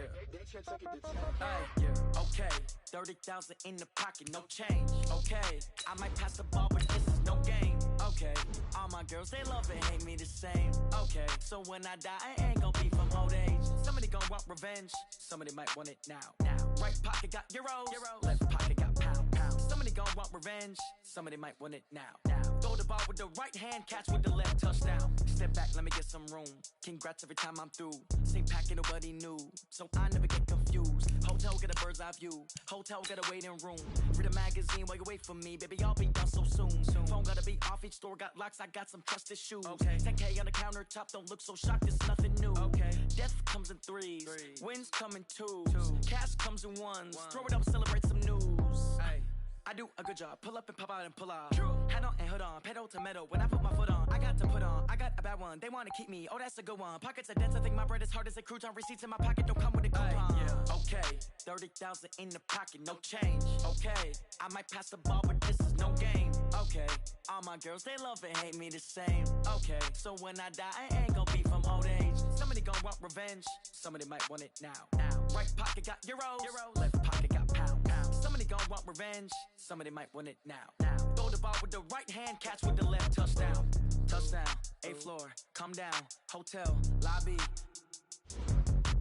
Yeah. Hey, yeah. Okay, 30,000 in the pocket, no change. Okay, I might pass the ball, but this is no game. Okay, all my girls, they love and hate me the same. Okay, so when I die, I ain't gon' be from old age. Somebody gon' want revenge, somebody might want it now. Right pocket got euros, left pocket got pound. Somebody gon' want revenge, somebody might want it now. Throw the ball with the right hand, catch with the left, touchdown. Step back, let me get some room. Congrats every time I'm through. Same packet, nobody knew, so I never get confused. Hotel get a bird's eye view, hotel get a waiting room. Read a magazine while you wait for me, baby, I'll be done so soon. Phone gotta be off, each store got locks, I got some trusted shoes. 10K on the countertop, don't look so shocked, it's nothing new. Death comes in threes, wins come in twos, cash comes in ones. Throw it up, celebrate some news. I do a good job, pull up and pop out and pull off. Hat on and hood on, pedal to metal. When I put my foot on, I got to put on. I got a bad one, they wanna keep me, oh that's a good one. Pockets are dense, I think my bread is hard as a crouton. Receipts in my pocket don't come with a coupon. Okay, 30,000 in the pocket, no change. Okay, I might pass the ball, but this is no game. Okay, all my girls, they love and hate me the same. Okay, so when I die, I ain't gon' be from old age. Somebody gon' want revenge, somebody might want it now. Right pocket got euros, left pocket got pound. Somebody gon' want revenge, somebody might want it now. Throw the ball with the right hand, catch with the left, touchdown. Touchdown, 8th floor, come down, hotel, lobby.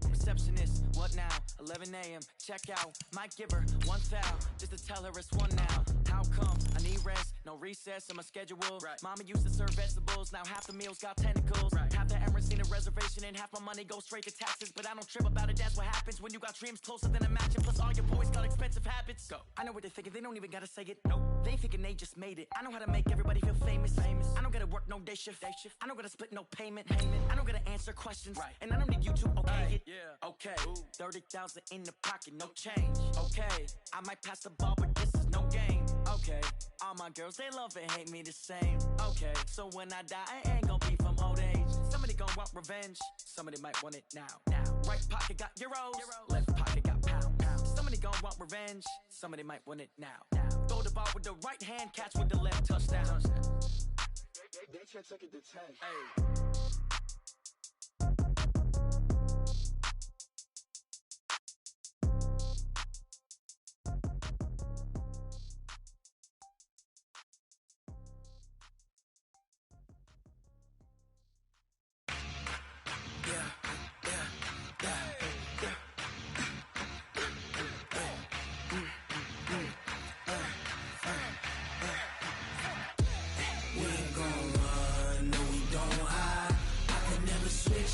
Receptionist, what now? 11 a.m. check out. Might give her 1 thou, just to tell her it's one now. How come? I need rest, no recess in my schedule. Mama used to serve vegetables, now half the meals got tentacles. Half the Emirates need a reservation and half my money goes straight to taxes. But I don't trip about it, that's what happens when you got dreams closer than a match. And plus all your boys got expensive habits. Go. I know what they're thinking, they don't even gotta say it. Nope. They ain't thinking they just made it. I know how to make everybody feel famous. I don't gotta work no day shift. I don't gotta split no payment. I don't gotta answer questions. And I don't need you to okay it. Okay, 30,000 in the pocket, no change. Okay, I might pass the ball, but this is no game. Okay, all my girls, they love and hate me the same. Okay, so when I die, I ain't gon' be from old age. Somebody gon' want revenge, somebody might want it now. Right pocket got euros, left pocket got pound. Somebody gon' want revenge, somebody might want it now. Throw the ball with the right hand, catch with the left, touchdown. They can't take it to 10.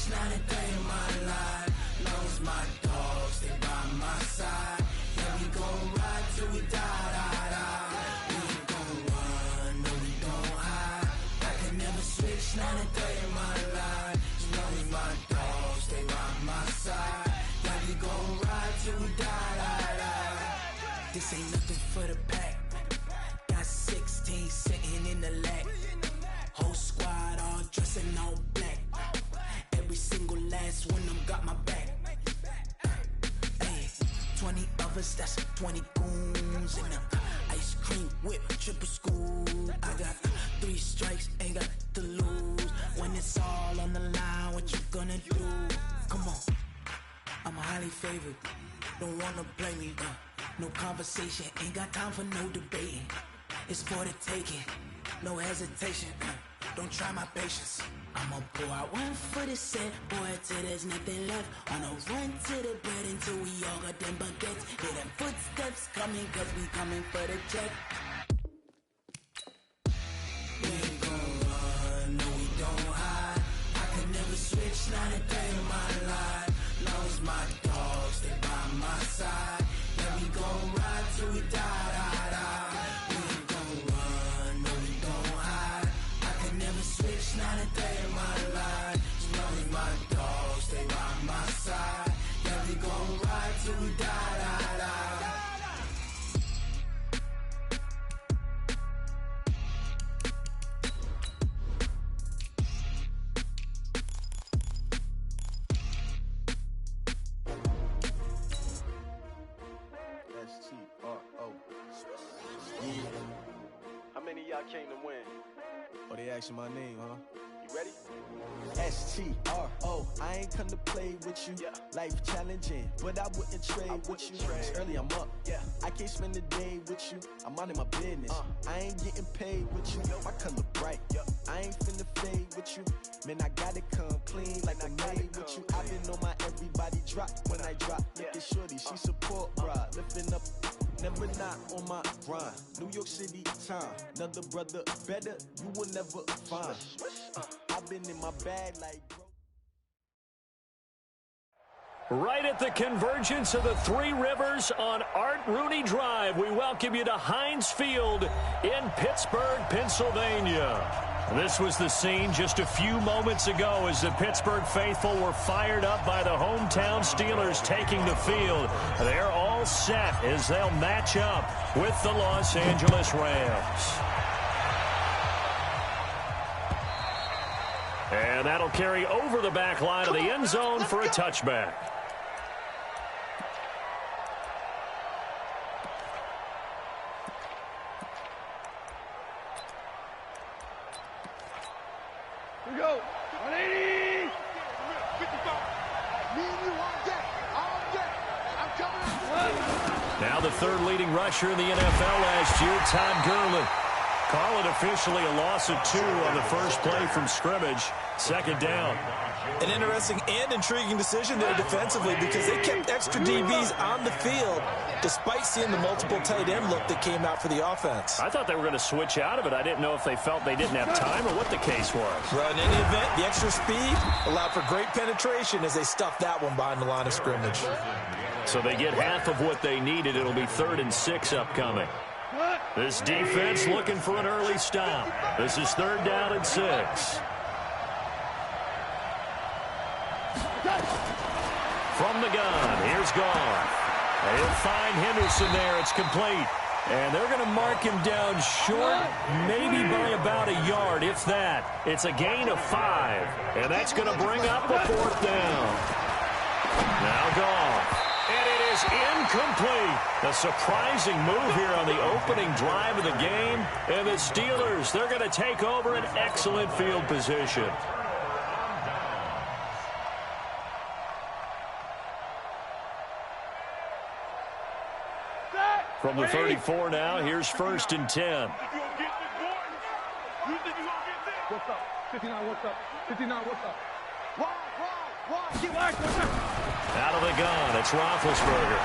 Not a day in my life. Knows my dogs, they by my side. Yeah, we gon' ride till we die. We ain't gon' run, no we don't hide. I can never switch, not a day in my life. Knows my dogs, they by my side. Yeah, we gon' ride till we die. This ain't nothing for the pack. Got 16 sitting in the lag. Whole squad all dressing all black. Every single last one of them got my back. Hey, 20 of us, that's 20 goons in the ice cream whip, triple scoop. I got 3 strikes, ain't got to lose. When it's all on the line, what you gonna do? Come on, I'm highly favored. Don't wanna blame me. No conversation, ain't got time for no debating. It's for the taking, no hesitation. Don't try my patience. I'ma pour out one for the set, boy, till there's nothing left. On a run to the bread until we all got them baguettes. Hear them footsteps coming, cause we coming for the check. We ain't gon' run, no we don't hide. I can never switch, not a day in my life. Knows my dogs, they by my side. Yeah, we gon' ride till we die. We ain't gon' run, no we don't hide. I can never switch, not a day in my life. Knowing my dogs, they by my side. Yeah, we gon' ride till we die. S-T-R-O. Yeah. How many of y'all came to win? Oh, they asking my name, huh? You ready? S-T-R-O, I ain't come to play with you. Life challenging, but I wouldn't trade with you. It's early, I'm up. I can't spend the day with you. I'm minding my business. I ain't getting paid with you. My color bright. I ain't finna fade with you. Man, I gotta come clean like I made with you. I've been on my everybody drop when I drop. Look at shorty, she support ride. Lifting up, never not on my grind. New York City time. Another brother better, you will never find. I've been in my bag like bro. Right at the convergence of the Three Rivers on Art Rooney Drive, we welcome you to Heinz Field in Pittsburgh, Pennsylvania. This was the scene just a few moments ago as the Pittsburgh faithful were fired up by the hometown Steelers taking the field. They're all set as they'll match up with the Los Angeles Rams. And that'll carry over the back line of the end zone for a touchback. Here we go. 180. 55. Me and you all day. All day. I'm coming. Now the third leading rusher in the NFL last year, Todd Gurley. Call it officially a loss of 2 on the first play from scrimmage. Second down. An interesting and intriguing decision there defensively because they kept extra DBs on the field despite seeing the multiple tight end look that came out for the offense. I thought they were going to switch out of it. I didn't know if they felt they didn't have time or what the case was. Well, in any event, the extra speed allowed for great penetration as they stuffed that one behind the line of scrimmage. So they get half of what they needed. It'll be 3rd and 6 upcoming. This defense looking for an early stop. This is 3rd down and 6. From the gun, here's Goff. They'll find Henderson there. It's complete. And they're going to mark him down short, maybe by about a yard, if that. It's a gain of 5. And that's going to bring up a 4th down. Now Goff. And it is incomplete. A surprising move here on the opening drive of the game. And the Steelers, they're going to take over an excellent field position. From the 34 now, here's 1st and 10. What's up? 59, what's up? 59, what's up? Out of the gun, it's Roethlisberger.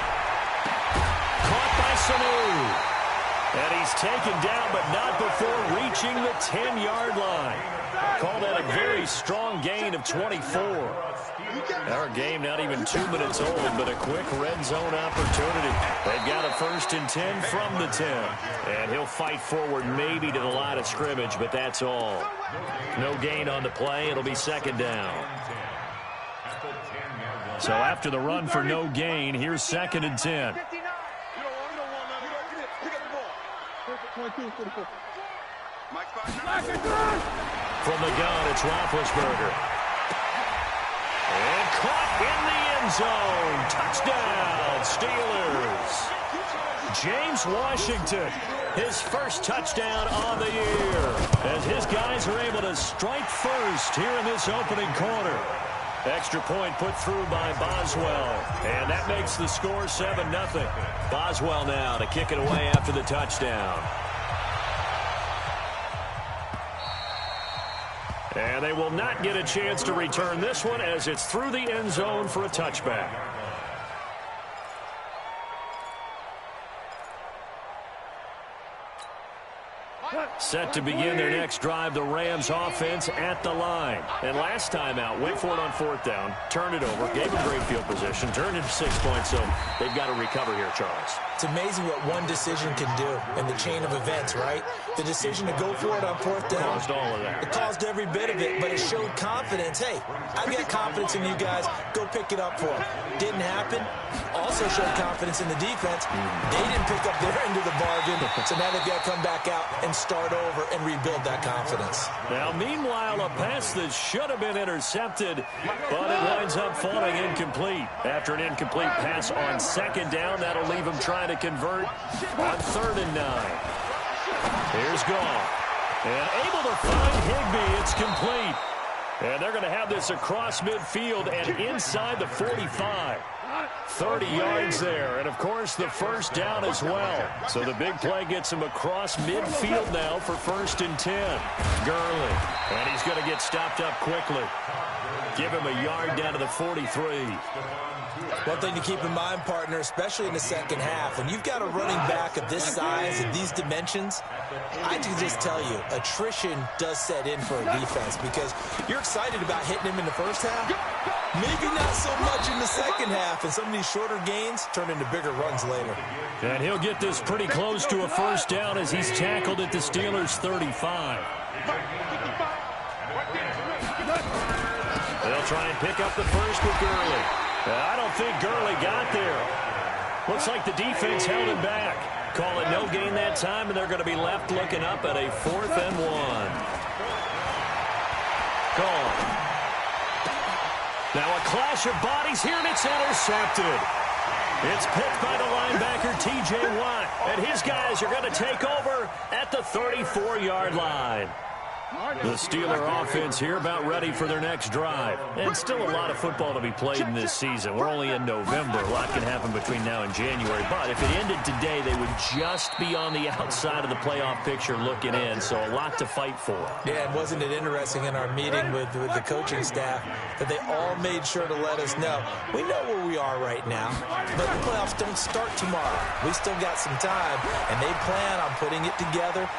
Caught by Sanu. And he's taken down, but not before reaching the 10-yard line. Call that a very strong gain of 24. Our game not even 2 minutes old, but a quick red zone opportunity. They've got a 1st and 10 from the 10. And he'll fight forward maybe to the line of scrimmage, but that's all. No gain on the play. It'll be 2nd down. So after the run for no gain, here's 2nd and 10. From the gun, it's Roethlisberger. And caught in the end zone. Touchdown, Steelers. James Washington, his first touchdown on the year. As his guys are able to strike first here in this opening quarter. Extra point put through by Boswell. And that makes the score 7-0. Boswell now to kick it away after the touchdown. And they will not get a chance to return this one as it's through the end zone for a touchback. Set to begin their next drive, the Rams offense at the line. And last time out, went for it on 4th down, turned it over, gave them great field position, turned into 6 points, so they've got to recover here, Charles. It's amazing what one decision can do in the chain of events, right? The decision to go for it on 4th down. Caused all of that. It caused every bit of it, but it showed confidence. Hey, I've got confidence in you guys. Go pick it up for them. Didn't happen. Also showed confidence in the defense. They didn't pick up their end of the bargain, so now they've got to come back out and start over and rebuild that confidence. Now, meanwhile, a pass that should have been intercepted, but it winds up falling incomplete. After an incomplete pass on 2nd down, that'll leave him trying to convert on 3rd and 9. Here's Goff. And able to find Higbee. It's complete. And they're going to have this across midfield and inside the 45. 30 yards there, and of course the first down as well. So the big play gets him across midfield now for 1st and 10. Gurley, and he's going to get stopped up quickly. Give him a yard down to the 43. One thing to keep in mind, partner, especially in the second half, when you've got a running back of this size and these dimensions, I can just tell you, attrition does set in for a defense because you're excited about hitting him in the first half. Maybe not so much in the second half, and some of these shorter gains turn into bigger runs later. And he'll get this pretty close to a first down as he's tackled at the Steelers' 35. They'll try and pick up the first with Gurley. I don't think Gurley got there. Looks like the defense held him back. Call it no gain that time, and they're going to be left looking up at a 4th and 1. Gone. Now a clash of bodies here, and it's intercepted. It's picked by the linebacker, T.J. Watt, and his guys are going to take over at the 34-yard line. The Steeler offense here about ready for their next drive. And still a lot of football to be played in this season. We're only in November. A lot can happen between now and January. But if it ended today, they would just be on the outside of the playoff picture looking in. So a lot to fight for. Yeah, and wasn't it interesting in our meeting with the coaching staff that they all made sure to let us know, we know where we are right now, but the playoffs don't start tomorrow. We still got some time, and they plan on putting it together,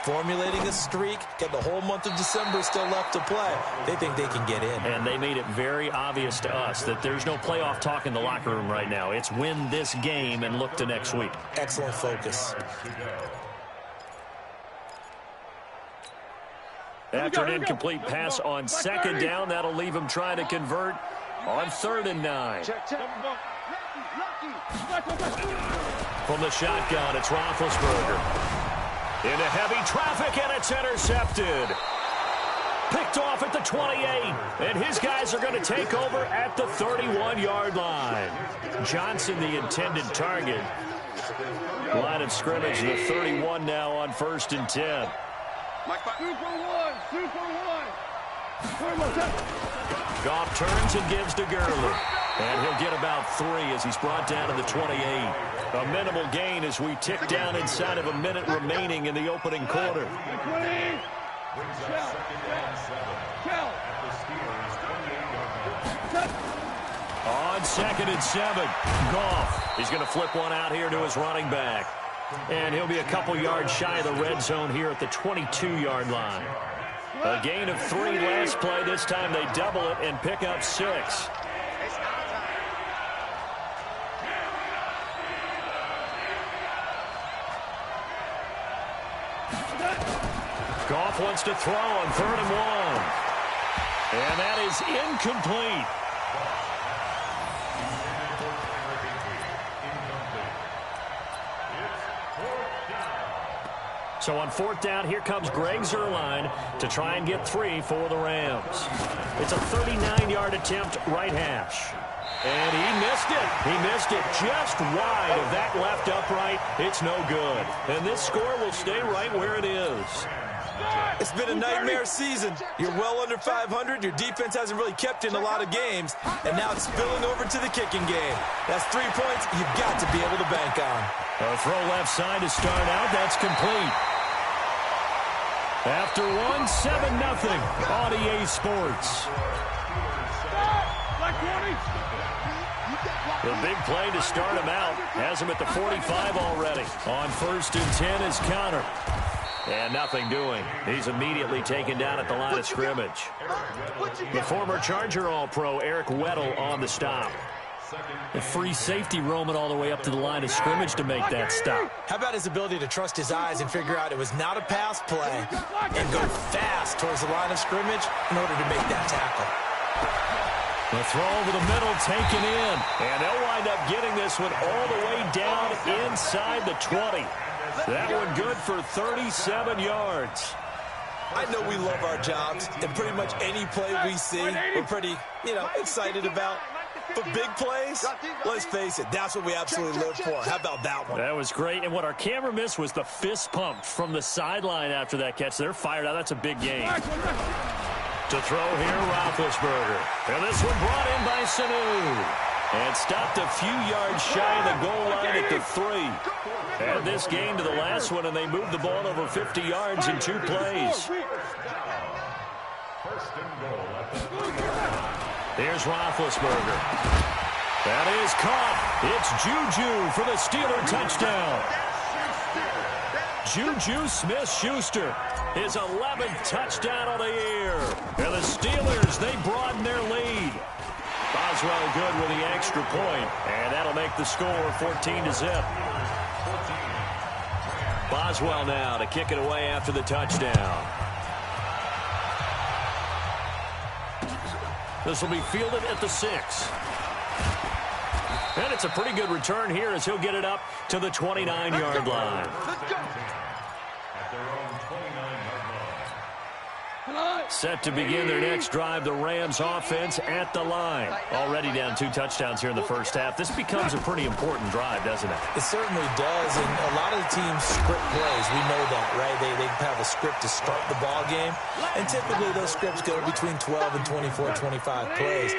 formulating a streak, got the whole month of December still left to play. They think they can get in. And they made it very obvious to us that there's no playoff talk in the locker room right now. It's win this game and look to next week. Excellent focus. After an incomplete pass on 2nd down, that'll leave him trying to convert on 3rd and 9. From the shotgun, it's Roethlisberger. Into heavy traffic, and it's intercepted. Picked off at the 28, and his guys are going to take over at the 31-yard line. Johnson, the intended target. Line of scrimmage, the 31 now on 1st and 10. 2 for 1. Goff turns and gives to Gurley. And he'll get about 3 as he's brought down to the 28. A minimal gain as we tick down inside of a minute remaining in the opening quarter. On 2nd and 7, Goff. He's going to flip one out here to his running back. And he'll be a couple yards shy of the red zone here at the 22-yard line. A gain of 3 last play. This time they double it and pick up 6. Goff wants to throw on 3rd and 1. And that is incomplete. So on 4th down, here comes Greg Zuerlein to try and get 3 for the Rams. It's a 39-yard attempt, right hash. And he missed it. He missed it just wide of that left upright. It's no good. And this score will stay right where it is. It's been a nightmare season. You're well under 500. Your defense hasn't really kept in a lot of games. And now it's spilling over to the kicking game. That's 3 points you've got to be able to bank on. A throw left side to start out. That's complete. After 1, 7-0 on EA Sports. The big play to start him out has him at the 45 already. On 1st and 10 is Connor. And nothing doing. He's immediately taken down at the line of scrimmage. The former Charger All-Pro Eric Weddle on the stop. The free safety roaming all the way up to the line of scrimmage to make that stop. How about his ability to trust his eyes and figure out it was not a pass play and go fast towards the line of scrimmage in order to make that tackle. The throw over the middle taken in. And they'll wind up getting this one all the way down inside the 20. That one good for 37 yards. I know we love our jobs, and pretty much any play we see, we're pretty, excited about. But big plays, let's face it, that's what we absolutely live for. How about that one? That was great. And what our camera missed was the fist pump from the sideline after that catch. They're fired out. That's a big game. To throw here, Roethlisberger. And this one brought in by Sanu. And stopped a few yards shy of the goal line at the 3. And this game to the last one, and they moved the ball over 50 yards in 2 plays. Here's Roethlisberger. That is caught. It's Juju for the Steeler touchdown. Juju Smith-Schuster, his 11th touchdown of the year. And the Steelers, they broaden their lead. Boswell good with the extra point, and that'll make the score 14-0. Boswell now to kick it away after the touchdown. This will be fielded at the 6. And it's a pretty good return here as he'll get it up to the 29-yard line. Set to begin their next drive, the Rams offense at the line. Already down 2 touchdowns here in the first half. This becomes a pretty important drive, doesn't it? It certainly does, and a lot of the teams script plays. We know that, right? They have a script to start the ball game, and typically those scripts go between 12 and 24, 25 plays.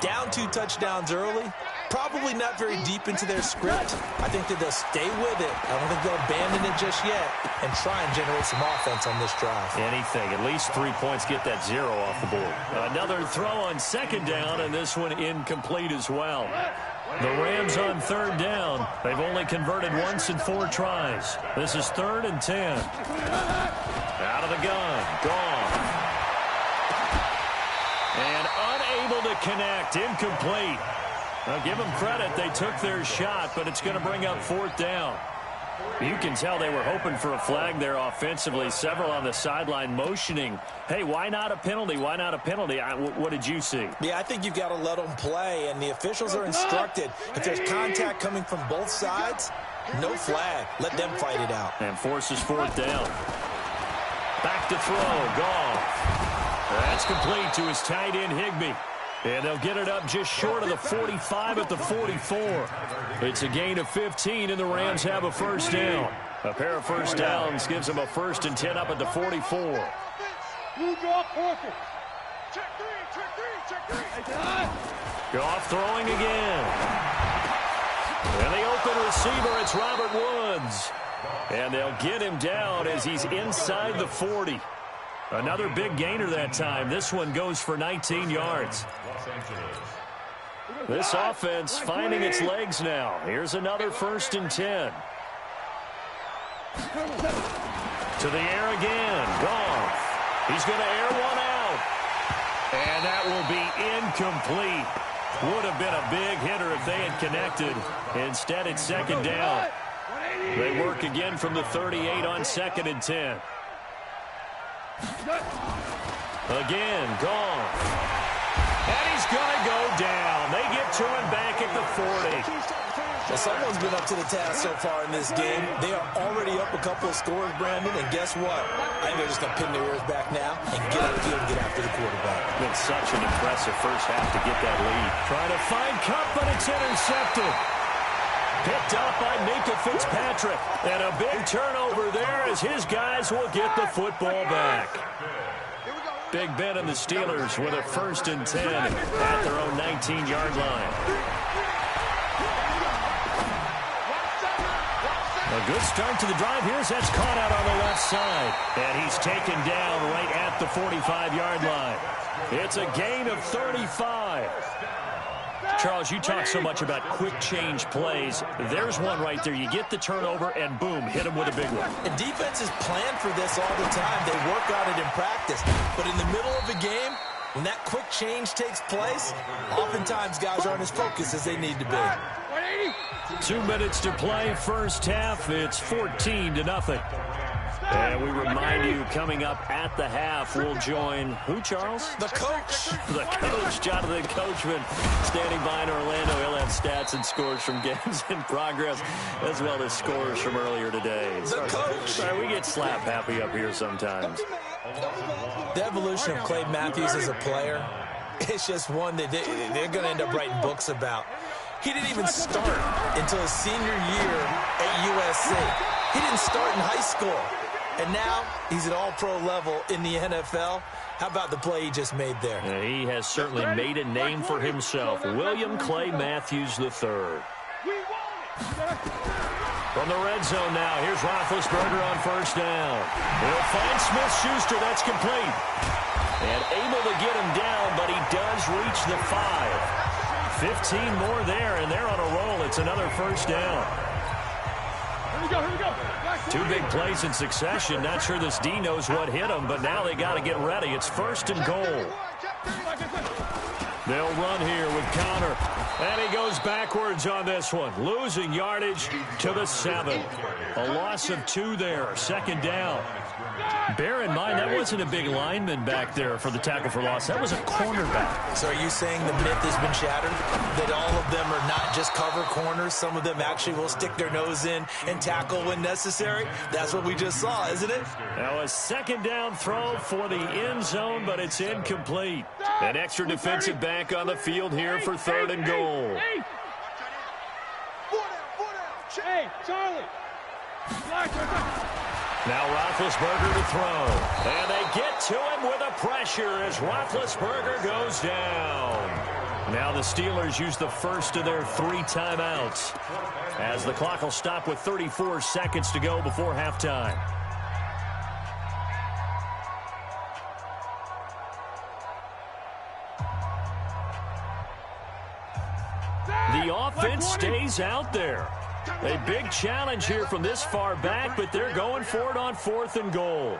Down 2 touchdowns early, probably not very deep into their script. I think that they'll stay with it. I don't think they'll abandon it just yet and try and generate some offense on this drive. Anything. At least 3 points, get that 0 off the board. Another throw on 2nd down, and this one incomplete as well. The Rams on 3rd down. They've only converted once in 4 tries. This is 3rd and 10. Out of the gun. Gone. And unable to connect. Incomplete. Now, give them credit. They took their shot, but it's going to bring up 4th down. You can tell they were hoping for a flag there offensively. Several on the sideline motioning, hey, why not a penalty? Why not a penalty? What did you see? Yeah, I think you've got to let them play, and the officials are instructed. If there's contact coming from both sides, no flag. Let them fight it out. And forces 4th down. Back to throw. Goff. That's complete to his tight end, Higbee. And they'll get it up just short of the 45 at the 44. It's a gain of 15, and the Rams have a 1st down. A pair of 1st downs gives them a 1st and 10 up at the 44. Goff throwing again. And the open receiver, it's Robert Woods. And they'll get him down as he's inside the 40. Another big gainer that time. This one goes for 19 yards. This offense finding its legs now. Here's another 1st and 10. To the air again. Goff. He's going to air one out. And that will be incomplete. Would have been a big hitter if they had connected. Instead, it's 2nd down. They work again from the 38 on 2nd and 10. Again, Goff. And he's going to go down. They get to him back at the 40. Well, someone's been up to the task so far in this game. They are already up a couple of scores, Brandon, and guess what? I think they're just going to pin their ears back now and get out of the field and get after the quarterback. Been such an impressive first half to get that lead. Trying to find Kupp, but it's intercepted. Picked up by Minka Fitzpatrick. And a big turnover there as his guys will get the football back. Big Ben and the Steelers with a 1st and 10 at their own 19-yard line. A good start to the drive here as that's caught out on the left side. And he's taken down right at the 45-yard line. It's a gain of 35. Charles, you talk so much about quick change plays. There's one right there. You get the turnover, and boom, hit him with a big one. And defenses plan for this all the time. They work on it in practice. But in the middle of the game, when that quick change takes place, oftentimes guys aren't as focused as they need to be. 2 minutes to play, first half. It's 14-0. And we remind you, coming up at the half, we'll join who, Charles? The coach. The coach, Jonathan Coachman, standing by in Orlando. He'll have stats and scores from games in progress, as well as scores from earlier today. The coach. Sorry, we get slap happy up here sometimes. The evolution of Clay Matthews as a player, it's just one that they're going to end up writing books about. He didn't even start until his senior year at USC. He didn't start in high school. And now he's at all-pro level in the NFL. How about the play he just made there? Yeah, he has certainly made a name for himself. William Clay Matthews III. From the red zone now, here's Roethlisberger on first down. He'll find Smith-Schuster. That's complete. And able to get him down, but he does reach the 5. 15 more there, and they're on a roll. It's another first down. Here we go. 2 big plays in succession. Not sure this D knows what hit him, but now they got to get ready. It's first and goal. They'll run here with Connor. And he goes backwards on this one. Losing yardage to the 7. A loss of 2 there. Second down. Bear in mind, that wasn't a big lineman back there for the tackle for loss. That was a cornerback. So are you saying the myth has been shattered? That all of them are not just cover corners? Some of them actually will stick their nose in and tackle when necessary? That's what we just saw, isn't it? Now a second down throw for the end zone, but it's incomplete. An extra defensive back on the field here for third and goal. Hey, Charlie. Now Roethlisberger to throw. And they get to him with a pressure as Roethlisberger goes down. Now the Steelers use the first of their 3 timeouts as the clock will stop with 34 seconds to go before halftime. The offense stays out there. A big challenge here from this far back, but they're going for it on 4th and goal.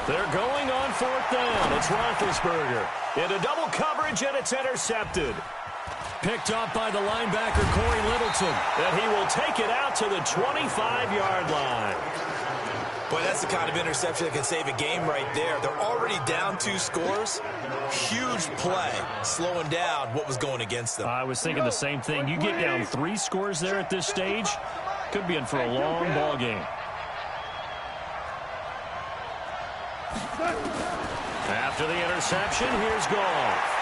They're going on 4th down. It's Roethlisberger into double coverage, and it's intercepted. Picked up by the linebacker, Corey Littleton, and he will take it out to the 25-yard line. Boy, that's the kind of interception that can save a game right there. They're already down 2 scores. Huge play, slowing down what was going against them. I was thinking the same thing. You get down 3 scores there at this stage, could be in for a long ball game. After the interception, here's Goff.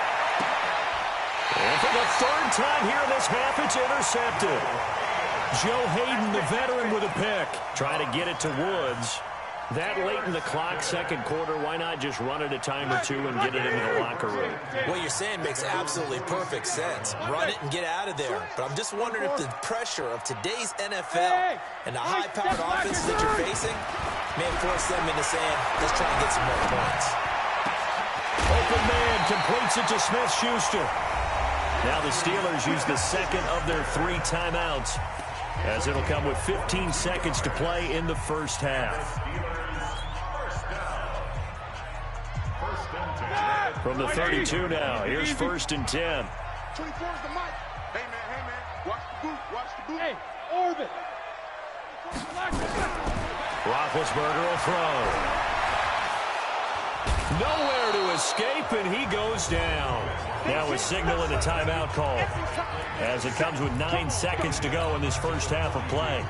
And for the 3rd time here in this half, it's intercepted. Joe Hayden, the veteran, with a pick. Try to get it to Woods. That late in the clock, second quarter, why not just run it a time or 2 and get it into the locker room? What you're saying makes absolutely perfect sense. Run it and get out of there. But I'm just wondering if the pressure of today's NFL and the high-powered offenses that you're facing may force them into saying, let's try and get some more points. Open man completes it to Smith-Schuster. Now the Steelers use the second of their 3 timeouts, as it'll come with 15 seconds to play in the first half. From the 32 now, here's 1st and 10. 24 is the mic. Hey, man, watch the boot, Hey, orbit. Roethlisberger will throw. Nowhere to escape, and he goes down. Now a signal and a timeout call, as it comes with 9 seconds to go in this first half of play.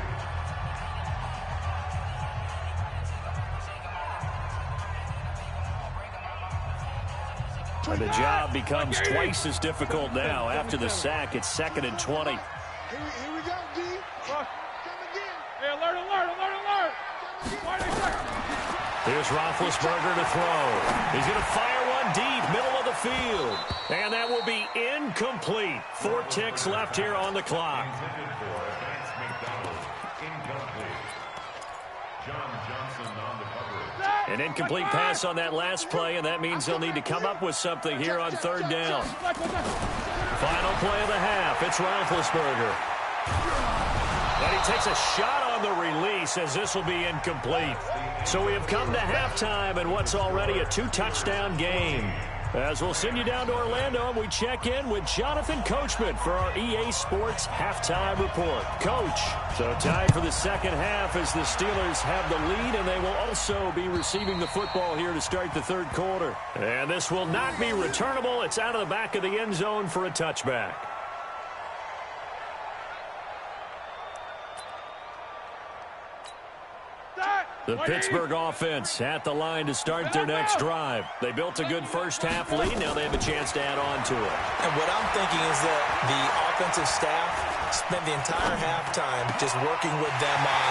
And the job becomes twice as difficult now. After the sack, it's 2nd and 20. Here we go, D. Come again. Hey, alert. Here's Roethlisberger to throw. He's going to fire one deep, middle of the field. And that will be incomplete. 4 ticks left here on the clock. An incomplete pass on that last play, and that means they'll need to come up with something here on 3rd down. Final play of the half. It's Roethlisberger. And he takes a shot on the release, as this will be incomplete. So we have come to halftime in what's already a 2-touchdown game. As we'll send you down to Orlando, and we check in with Jonathan Coachman for our EA Sports Halftime Report. Coach, so tied for the second half as the Steelers have the lead, and they will also be receiving the football here to start the 3rd quarter. And this will not be returnable. It's out of the back of the end zone for a touchback. The Pittsburgh offense at the line to start their next drive. They built a good first half lead. Now they have a chance to add on to it. And what I'm thinking is that the offensive staff spent the entire halftime just working with them on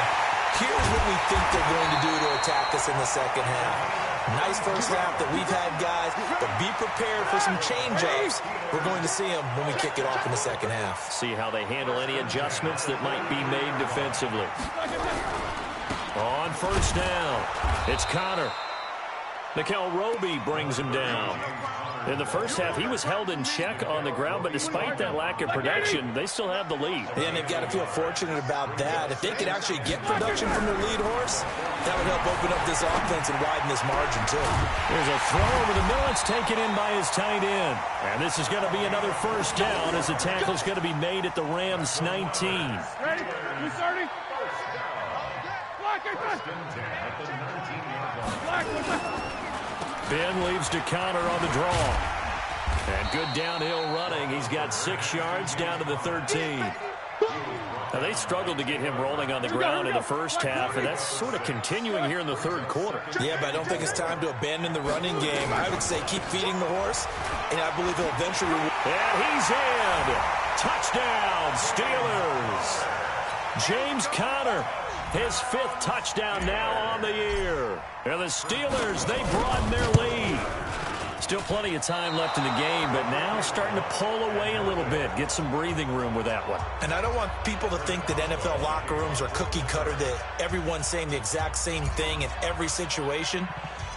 Here's what we think they're going to do to attack us in the second half. Nice first half that we've had, guys, but be prepared for some change-ups. We're going to see them when we kick it off in the second half. See how they handle any adjustments that might be made defensively. On first down, it's Connor. Nickel Roby brings him down. In the first half, he was held in check on the ground, but despite that lack of production, they still have the lead. Yeah, and they've got to feel fortunate about that. If they could actually get production from their lead horse, that would help open up this offense and widen this margin, too. There's a throw over the middle. It's taken in by his tight end. And this is going to be another first down as the tackle's going to be made at the Rams' 19. Ready? You 30? Ben leaves to Connor on the draw. And good downhill running. He's got 6 yards down to the 13. Now, they struggled to get him rolling on the ground in the first half, and that's sort of continuing here in the third quarter. Yeah, but I don't think it's time to abandon the running game. I would say keep feeding the horse, and I believe he'll eventually... And he's in. Touchdown, Steelers. James Conner, his 5th touchdown now on the year. And the Steelers, they broaden their lead. Still plenty of time left in the game, but now starting to pull away a little bit. Get some breathing room with that one. And I don't want people to think that NFL locker rooms are cookie cutter, that everyone's saying the exact same thing in every situation.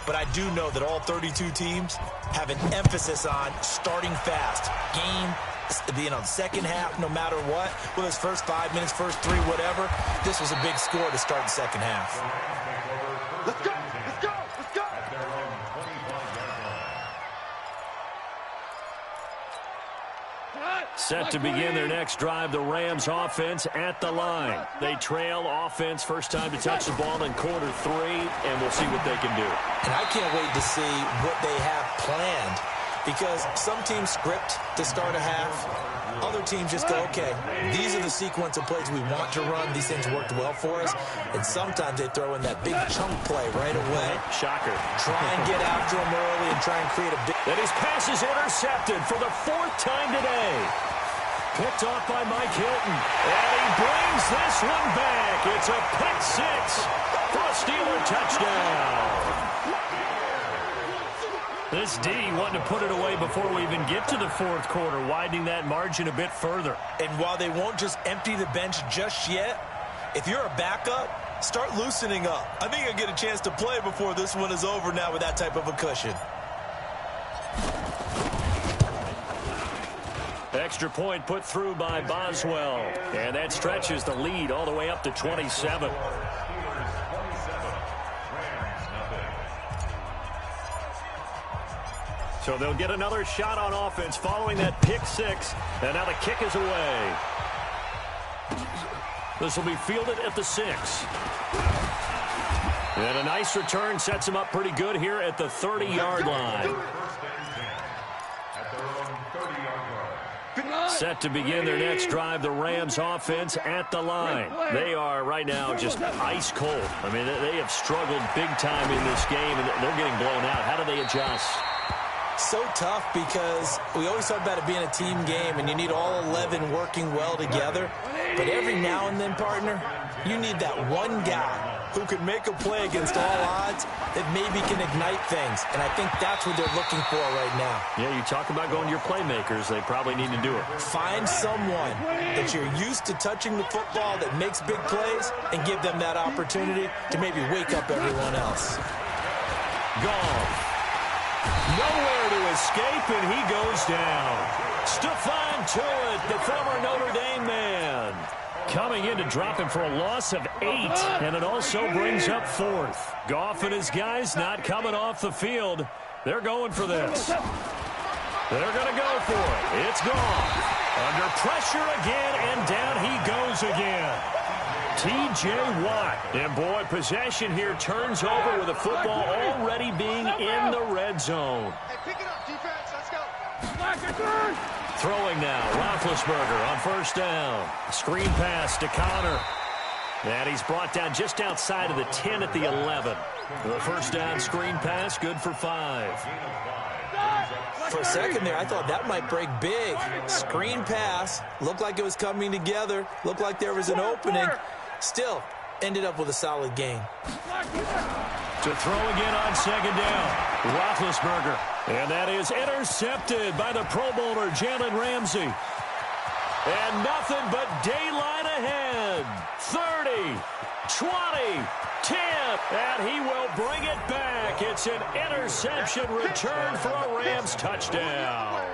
But I do know that all 32 teams have an emphasis on starting fast. Second half, no matter what, whether it's first 5 minutes, first 3, whatever, this was a big score to start the second half. Let's go! Let's go! Let's go! Set to begin their next drive, the Rams offense at the line. They trail offense, first time to touch the ball in quarter 3, and we'll see what they can do. And I can't wait to see what they have planned, because some teams script to start a half. Other teams just go, okay, these are the sequence of plays we want to run. These things worked well for us. And sometimes they throw in that big chunk play right away. Shocker. Try and get after him early and try and create a big... And his pass is intercepted for the 4th time today. Picked off by Mike Hilton. And he brings this one back. It's a pick 6 for a Steeler touchdown. This D wanting to put it away before we even get to the 4th quarter, widening that margin a bit further. And while they won't just empty the bench just yet, if you're a backup, start loosening up. I think you'll get a chance to play before this one is over now with that type of a cushion. Extra point put through by Boswell. And that stretches the lead all the way up to 27. So they'll get another shot on offense following that pick 6. And now the kick is away. This will be fielded at the 6. And a nice return sets him up pretty good here at the 30-yard line. Set to begin their next drive, the Rams offense at the line. They are right now just ice cold. I mean, they have struggled big time in this game, and they're getting blown out. How do they adjust? So tough, because we always talk about it being a team game and you need all 11 working well together. But every now and then, partner, you need that one guy who can make a play against all odds that maybe can ignite things. And I think that's what they're looking for right now. Yeah, you talk about going to your playmakers. They probably need to do it. Find someone that you're used to touching the football that makes big plays and give them that opportunity to maybe wake up everyone else. Goff. Nowhere to escape, and he goes down. Stephon Tuitt, the former Notre Dame man, coming in to drop him for a loss of 8, and it also brings up 4th. Goff and his guys not coming off the field. They're going for this. They're going to go for it. It's Goff. Under pressure again, and down he goes again. T.J. Watt. And, boy, possession here turns over with the football already being in the red zone. Hey, pick it up, defense. Let's go. Throwing now, Roethlisberger on first down. Screen pass to Connor. And he's brought down just outside of the 10 at the 11. The first down screen pass, good for 5. For a second there, I thought that might break big. Screen pass. Looked like it was coming together. Looked like there was an opening. Still, ended up with a solid gain. To throw again on second down, Roethlisberger. And that is intercepted by the Pro Bowler, Jalen Ramsey. And nothing but daylight ahead. 30, 20, 10, and he will bring it back. It's an interception return for a Rams touchdown.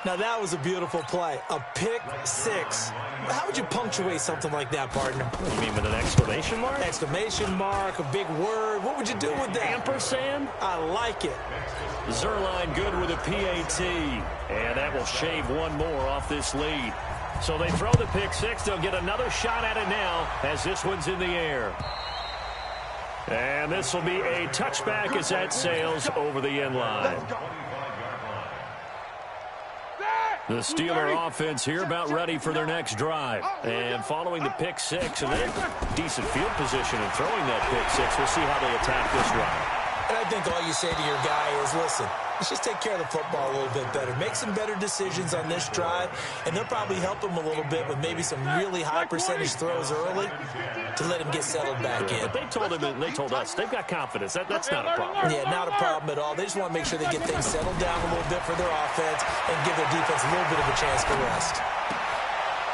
Now, that was a beautiful play. A pick six. How would you punctuate something like that, partner? You mean with an exclamation mark? Exclamation mark, a big word. What would you do with that? Ampersand? I like it. Zerline good with a PAT. And that will shave one more off this lead. So they throw the pick six. They'll get another shot at it now as this one's in the air. And this will be a touchback as that sails over the end line. The Steeler offense here about ready for their next drive. And following the pick six, and they're decent field position in throwing that pick six. We'll see how they attack this drive. And I think all you say to your guy is, listen, let's just take care of the football a little bit better. Make some better decisions on this drive, and they'll probably help him a little bit with maybe some really high percentage throws early to let him get settled back in. But they told him, and they told us, they've got confidence. That's not a problem. Yeah, not a problem at all. They just want to make sure they get things settled down a little bit for their offense and give their defense a little bit of a chance to rest.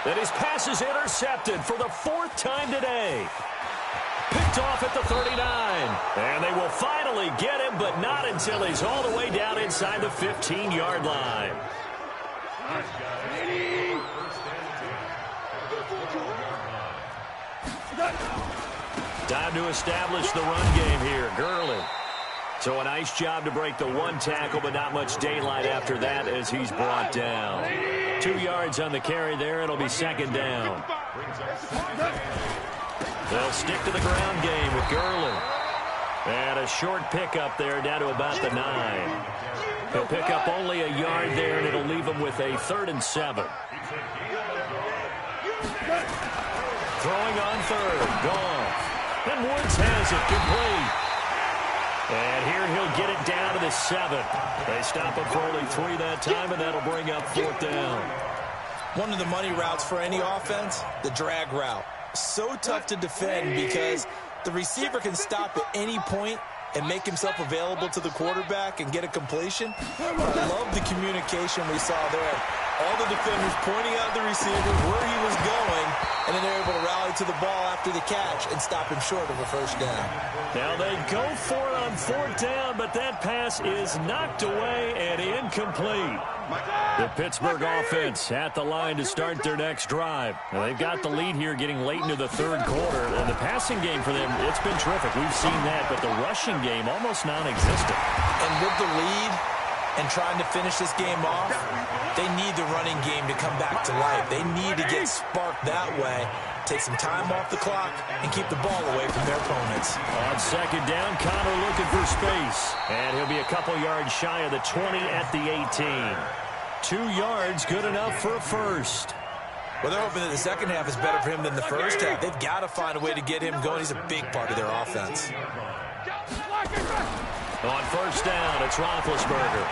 And his pass is intercepted for the fourth time today. Picked off at the 39. And they will finally get him, but not until he's all the way down inside the 15-yard line. Time to establish the run game here. Gurley. So a nice job to break the one tackle, but not much daylight after that as he's brought down. 2 yards on the carry there. It'll be second down. They'll stick to the ground game with Gurley. And a short pickup there down to about the 9. He'll pick up only a yard there, and it'll leave him with a 3rd and 7. Throwing on third. Goff. And Woods has it complete. And here he'll get it down to the 7. They stop him for only 3 that time, and that'll bring up 4th down. One of the money routes for any offense, the drag route. So tough to defend because the receiver can stop at any point and make himself available to the quarterback and get a completion. I love the communication we saw there. All the defenders pointing out the receiver where he was going, and then they're able to rally to the ball after the catch and stop him short of a first down. Now they go for it on 4th down, but that pass is knocked away and incomplete. The Pittsburgh offense at the line to start their next drive. Now they've got the lead here getting late into the 3rd quarter, and the passing game for them, it's been terrific. We've seen that, but the rushing game almost non-existent. And with the lead and trying to finish this game off, they need the running game to come back to life. They need to get sparked that way, take some time off the clock, and keep the ball away from their opponents. On second down, Connor looking for space. And he'll be a couple yards shy of the 20 at the 18. 2 yards, good enough for a first. Well, they're hoping that the second half is better for him than the first half. They've got to find a way to get him going. He's a big part of their offense. On first down, it's Roethlisberger.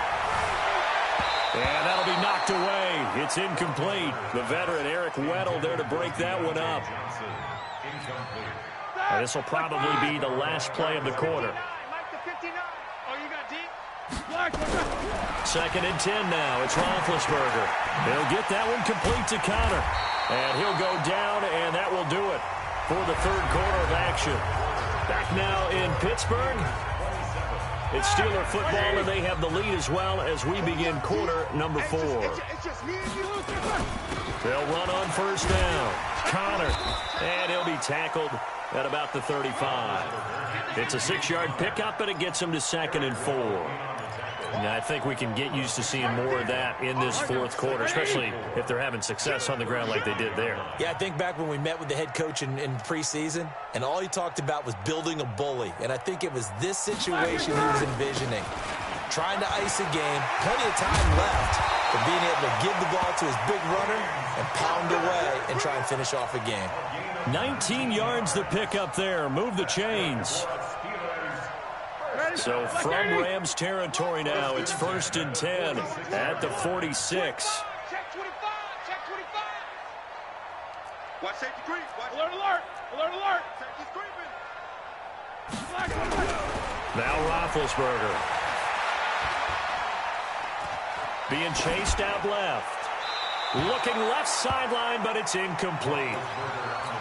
And that'll be knocked away. It's incomplete. The veteran Eric Weddle there to break that one up. This will probably be the last play of the quarter. 2nd and 10 now. It's Roethlisberger. He'll get that one complete to Connor. And he'll go down, and that will do it for the 3rd quarter of action. Back now in Pittsburgh. It's Steeler football, and they have the lead as well as we begin quarter number 4. They'll run on first down. Connor, and he'll be tackled at about the 35. It's a 6-yard pickup, but it gets him to 2nd and 4. And I think we can get used to seeing more of that in this 4th quarter, especially if they're having success on the ground like they did there. Yeah, I think back when we met with the head coach in preseason, and all he talked about was building a bully. And I think it was this situation he was envisioning. Trying to ice a game, plenty of time left, but being able to give the ball to his big runner and pound away and try and finish off a game. 19 yards to pick up there. Move the chains. So from Rams territory now, it's 1st and 10 at the 46. Watch safety creep. Alert, alert. Alert, alert. Safety's creeping. Now Roethlisberger. Being chased out left. Looking left sideline, but it's incomplete.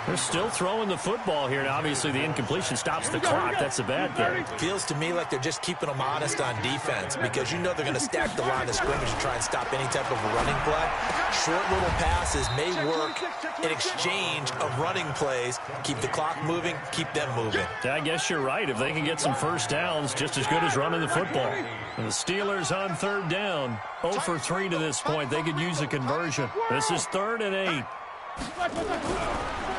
They're still throwing the football here, and obviously the incompletion stops the clock. That's a bad thing. Feels to me like they're just keeping them honest on defense because you know they're going to stack the line of scrimmage and try and stop any type of a running play. Short little passes may work in exchange of running plays. Keep the clock moving, keep them moving. I guess you're right. If they can get some first downs, just as good as running the football. And the Steelers on third down, 0 for 3 to this point. They could use a conversion. This is 3rd and 8.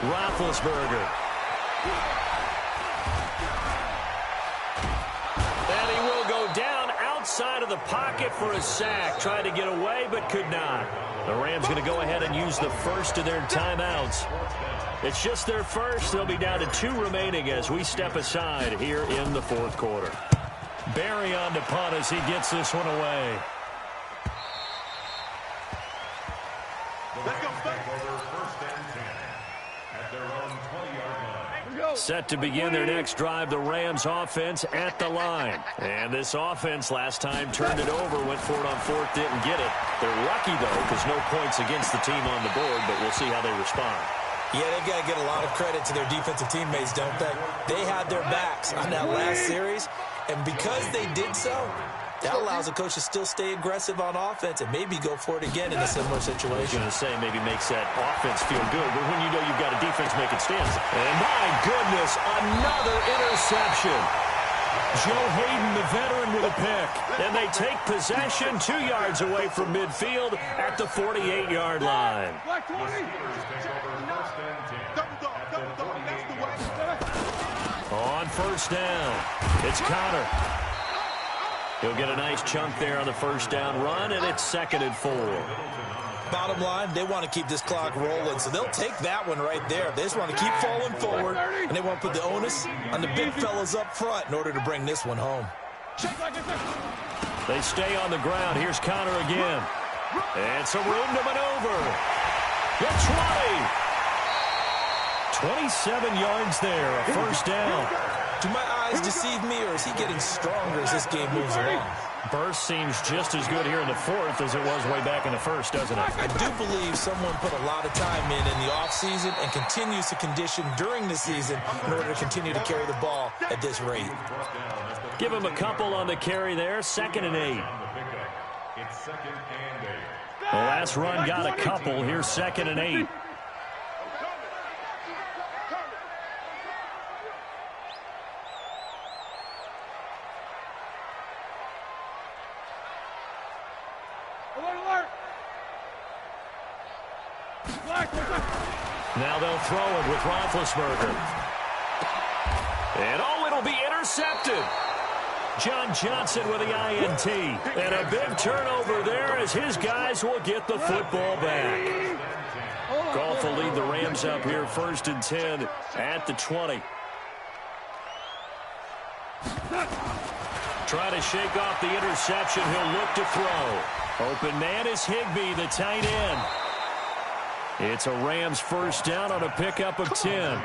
Roethlisberger. And he will go down outside of the pocket for a sack. Tried to get away, but could not. The Rams going to go ahead and use the first of their timeouts. It's just their first. They'll be down to 2 remaining as we step aside here in the 4th quarter. Barry on to punt as he gets this one away. Set to begin their next drive, the Rams offense at the line. And this offense last time turned it over, went for it on 4th, didn't get it. They're lucky, though, because no points against the team on the board, but we'll see how they respond. Yeah, they've got to get a lot of credit to their defensive teammates, don't they? They had their backs on that last series, and because they did so, that allows the coach to still stay aggressive on offense and maybe go for it again in a similar situation. I was going to say maybe makes that offense feel good, but when you know you've got a defense making stands. And my goodness, another interception. Joe Hayden, the veteran, with a pick. And they take possession 2 yards away from midfield at the 48-yard line. On first down, it's Connor. He'll get a nice chunk there on the first down run, and it's 2nd and 4. Bottom line, they want to keep this clock rolling, so they'll take that one right there. They just want to keep falling forward, and they want to put the onus on the big fellas up front in order to bring this one home. They stay on the ground. Here's Connor again. And some room to maneuver. The 20. 27 yards there, a first down. Do my eyes deceive me, or is he getting stronger as this game moves along? Burst seems just as good here in the 4th as it was way back in the 1st, doesn't it? I do believe someone put a lot of time in the offseason and continues to condition during the season in order to continue to carry the ball at this rate. Give him a couple on the carry there, 2nd and 8. The last run got a couple. Here's 2nd and 8. Now they'll throw it with Roethlisberger. And it'll be intercepted. John Johnson with the INT. And a big turnover there as his guys will get the football back. Goff will lead the Rams up here 1st and 10 at the 20. Try to shake off the interception. He'll look to throw. Open man is Higbee, the tight end. It's a Rams first down on a pickup of 10.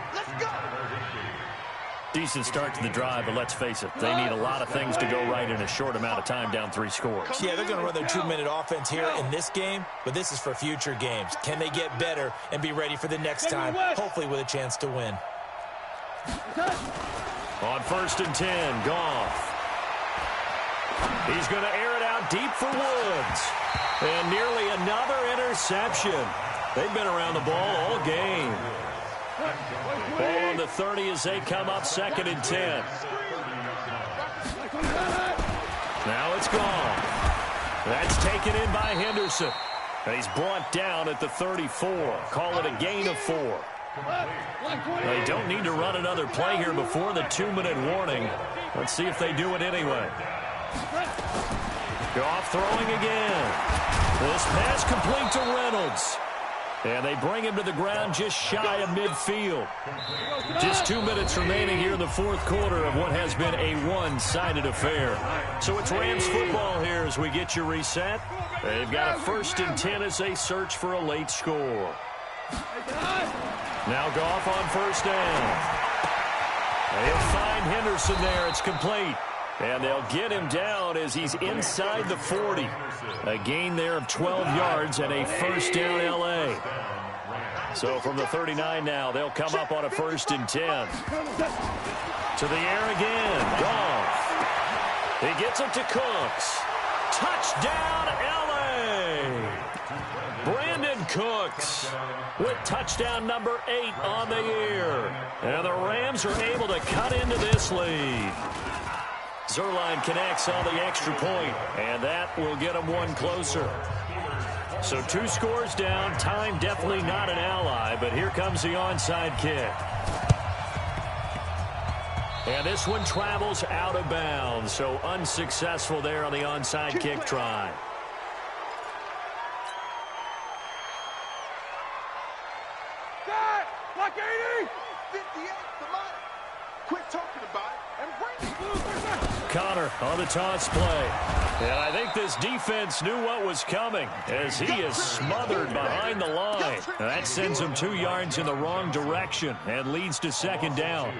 Decent start to the drive, but let's face it, they need a lot of things to go right in a short amount of time, down 3 scores. Yeah, they're going to run their 2-minute offense here in this game, but this is for future games. Can they get better and be ready for the next time, hopefully with a chance to win? On 1st and 10, Goff. He's going to air it out deep for Woods. And nearly another interception. They've been around the ball all game. Ball on the 30 as they come up 2nd and 10. Now it's gone. That's taken in by Henderson. And he's brought down at the 34. Call it a gain of 4. They don't need to run another play here before the 2-minute warning. Let's see if they do it anyway. Goff throwing again. This pass complete to Reynolds. And they bring him to the ground just shy of midfield. Just 2 minutes remaining here in the 4th quarter of what has been a one-sided affair. So it's Rams football here as we get you reset. They've got a 1st and 10 as they search for a late score. Now Goff on first down. They'll find Henderson there. It's complete. And they'll get him down as he's inside the 40. A gain there of 12 yards and a first down L.A. So from the 39 now, they'll come up on a 1st and 10. To the air again. Goff. He gets it to Cooks. Touchdown, L.A. Brandon Cooks with touchdown number 8 on the year. And the Rams are able to cut into this lead. Zerline connects on the extra point, and that will get them one closer. So 2 scores down. Time definitely not an ally, but here comes the onside kick. And this one travels out of bounds, so unsuccessful there on the onside kick try. Block 80! 58, come on. Quit talking about it and bring it. Connor on the toss play. And I think this defense knew what was coming as he is smothered behind the line. And that sends him 2 yards in the wrong direction and leads to 2nd down.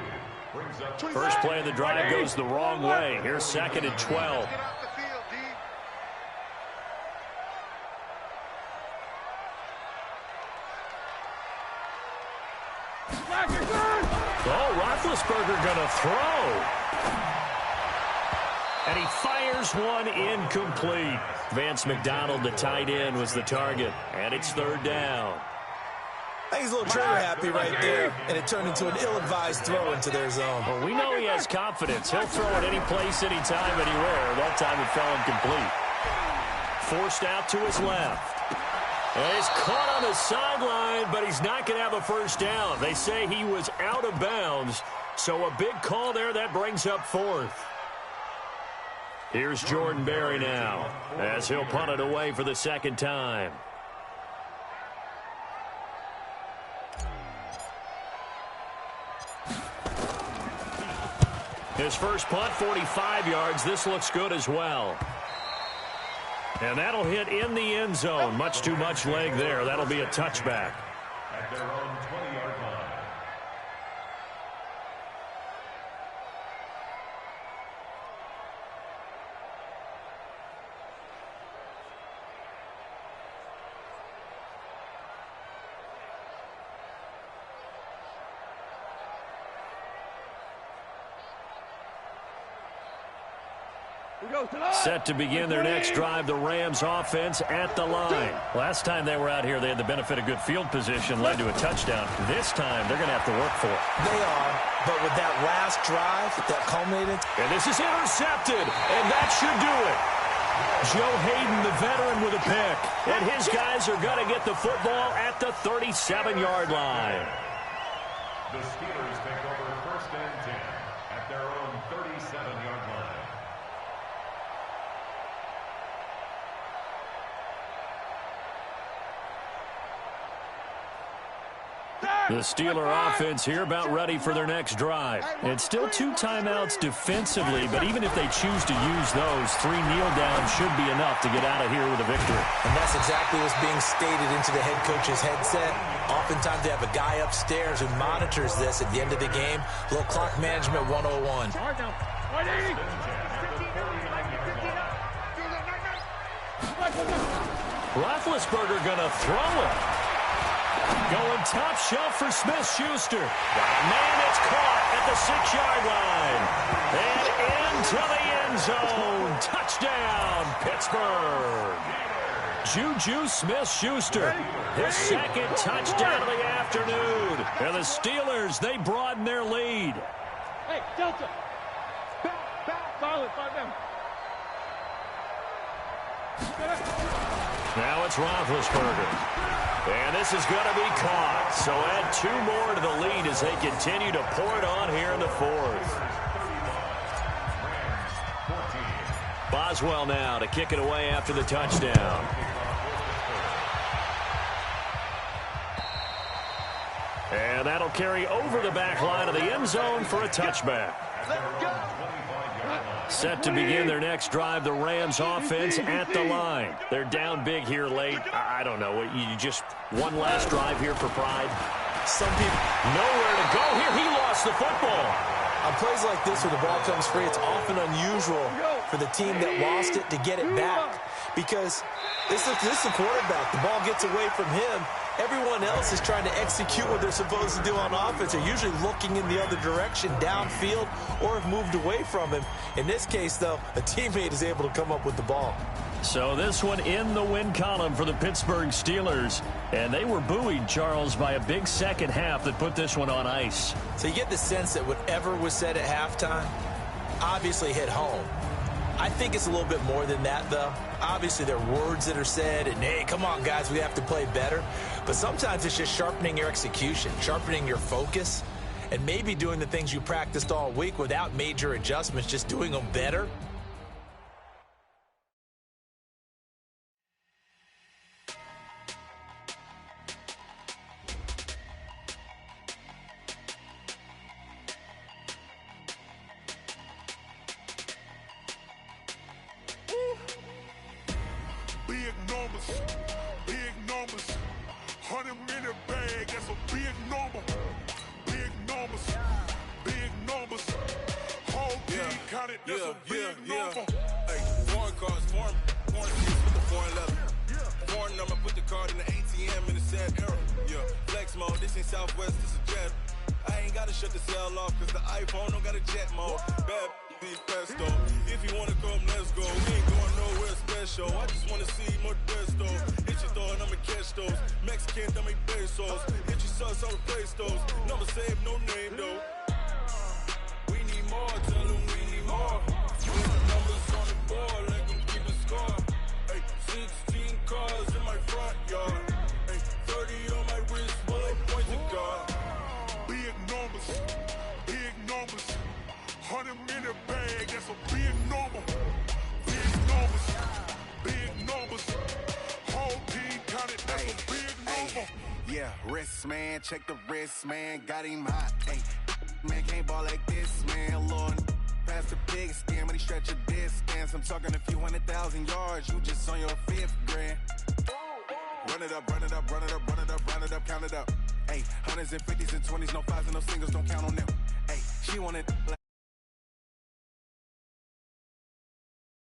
First play of the drive goes the wrong way. Here's 2nd and 12. Oh, Roethlisberger going to throw. And he fires one incomplete. Vance McDonald, the tight end, was the target. And it's 3rd down. I think he's a little trigger happy right there, and it turned into an ill-advised throw into their zone. Well, we know he has confidence. He'll throw it any place, anytime, anywhere. That time it fell incomplete. Forced out to his left. And he's caught on the sideline, but he's not going to have a first down. They say he was out of bounds, so a big call there. That brings up 4th. Here's Jordan Berry now as he'll punt it away for the 2nd time. His first punt, 45 yards. This looks good as well. And that'll hit in the end zone. Much too much leg there. That'll be a touchback. At their own 20-yard line. Set to begin their next drive, the Rams offense at the line. Last time they were out here, they had the benefit of good field position, led to a touchdown. This time, they're going to have to work for it. They are, but with that last drive that culminated. And this is intercepted, and that should do it. Joe Hayden, the veteran, with a pick. And his guys are going to get the football at the 37-yard line. The Steelers take over 1st and 10 at their own 37-yard line. The Steeler offense here about ready for their next drive. It's still 2 timeouts defensively, but even if they choose to use those, 3 kneel downs should be enough to get out of here with a victory. And that's exactly what's being stated into the head coach's headset. Oftentimes they have a guy upstairs who monitors this at the end of the game. Little clock management 101. Roethlisberger going to throw it. Going top shelf for Smith-Schuster. Man, it's caught at the 6-yard line. And into the end zone. Touchdown, Pittsburgh. Juju Smith-Schuster, his 2nd touchdown of the afternoon. And the Steelers, they broaden their lead. Hey, Delta. Back, solid, 5 down. Now it's Roethlisberger. And this is going to be caught. So add 2 more to the lead as they continue to pour it on here in the 4th. Boswell now to kick it away after the touchdown. And that'll carry over the back line of the end zone for a touchback. Set to begin their next drive, the Rams offense at the line. They're down big here late. I don't know. You just one last drive here for pride. Some people... Nowhere to go here. He lost the football. On plays like this where the ball comes free, it's often unusual for the team that lost it to get it back. Because this is the quarterback. The ball gets away from him. Everyone else is trying to execute what they're supposed to do on offense. They're usually looking in the other direction, downfield, or have moved away from him. In this case, though, a teammate is able to come up with the ball. So this one in the win column for the Pittsburgh Steelers. And they were buoyed, Charles, by a big second half that put this one on ice. So you get the sense that whatever was said at halftime obviously hit home. I think it's a little bit more than that, though. Obviously, there are words that are said, and, hey, come on, guys, we have to play better. But sometimes it's just sharpening your execution, sharpening your focus, and maybe doing the things you practiced all week without major adjustments, just doing them better. Big numbers, 100-minute bag, that's a big number. Big numbers, whole team counted, that's a big number. Hey, foreign cards, foreign keys with the foreign leather. Foreign number, put the card in the ATM in the sad era. Yeah, flex mode, this ain't Southwest, this is jet. I ain't gotta shut the cell off, cause the iPhone don't got a jet mode. Bad pesto. If you wanna come, let's go. We ain't going nowhere special. I just wanna see more desto. Hit your thought, I'ma catch those. Mexican, I make pesos. Hit your sus, I'll replace those. Number save, no name though. We need more, tell them we need more. Put the numbers on the board, let them keep a score. Hey, 16 cars in my front yard. Hey, 30 on my wrist, while I point to God. Big numbers, 100-minute bag, that's a big number. Big numbers, whole team counted, that's a big number. Yeah, wrist man, check the wrist man, got him hot. Hey, man can't ball like this, man. Lord, past the big scam, when he stretch a distance. I'm talking a few 100,000 yards, you just on your 5th grand. Run it up, count it up. Hey, hundreds and 50s and 20s, no 5s and no singles, don't count on them. Hey, she want it like